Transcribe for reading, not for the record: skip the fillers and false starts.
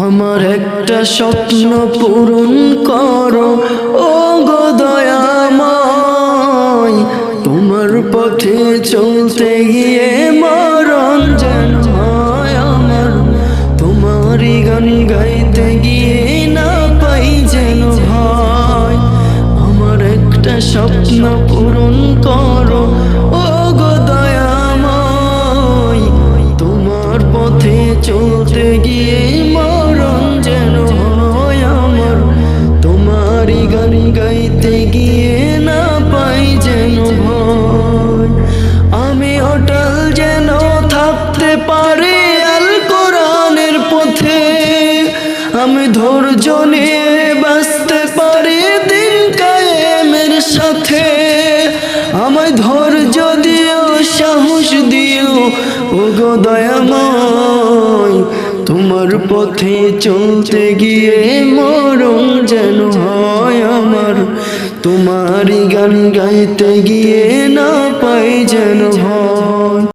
আমার একটা স্বপ্ন পূরণ করো ও গো দয়াময়, তোমার পথে চলতে গিয়ে মরণ যেন হয় আমার, তোমারই গান গাইতে গিয়ে না পাই যেন ভয়। আমার একটা স্বপ্ন পূরণ করো ও গো দয়াময়, তোমার পথে চলতে গিয়ে মরণ যেন হয় আমার, তোমারই গান গাইতে গিয়ে না পাই যেন ভয়। আমি অটল যেন থাকতে পারি আল কোরআনের পথে, আমি ধৈর্য নিয়ে বাঁচতে পারি দিন কায়েমের সাথে। আমায় ধৈর্য দিও, সাহস দিও ও গো দয়াময়, তোমার পথে চলতে গিয়ে মরণ যেন হয় আমার, তোমারই গান গাইতে গিয়ে না পাই যেন ভয়।